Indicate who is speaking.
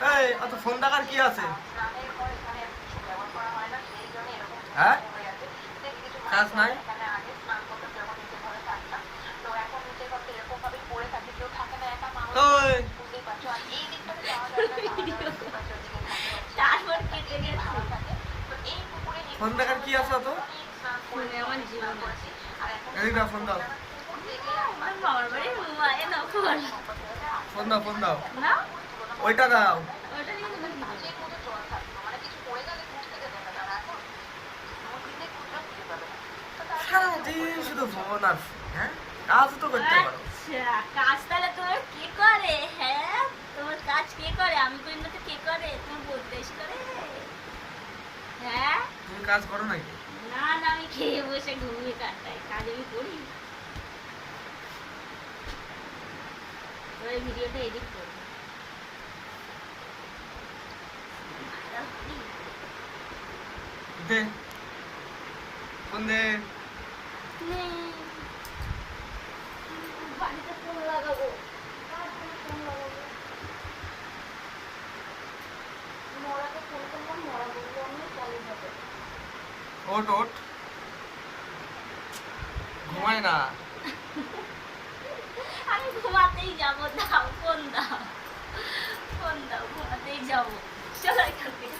Speaker 1: এই অত ফোন দেখার কি আছে? হ্যাঁ, কাজ নাই। ওই ফোন দেখার কি আছে অত?
Speaker 2: ফোনে আমার জীবন আছে।
Speaker 1: এই দাও ফোন দাও।
Speaker 2: আমার বাবার বাড়ি মোবাইলে দাও ফোন।
Speaker 1: ফোন দাও, ফোন দাও।
Speaker 2: না
Speaker 1: ওইটা দাও।
Speaker 2: ওটা নিয়ে তুমি কি করবে?
Speaker 1: সারাদিন শুধু ফোন আর ফোন, হ্যাঁ কাজ তো করতে পারো।
Speaker 2: আচ্ছা, কাজ তাহলে তোমার কে করে? হ্যাঁ, তোমার কাজ কে করে? আমি করি না তো কে করে? তোমার বলতে এসে করে? হ্যাঁ,
Speaker 1: তুমি কাজ করো নাকি?
Speaker 2: না না, আমি খেয়ে বসে ঘুমিয়ে কাটাই, কাজ আমি করি। ওই ভিডিওটা এডিট করবো।
Speaker 1: দে ফোন দে।
Speaker 2: বাড়িতে ফোন লাগাবো। ফোন লাগাবো। মরাকে ফোন করলাম, মরা বললো আমি কলেজ যাবো।
Speaker 1: ওঠ ওঠ, ঘুমায় না।
Speaker 2: আমি ঘুমাতেই যাবো, দাও ফোন দাও, ফোন দাও, ঘুমাতেই যাবো। চলো এখান থেকে।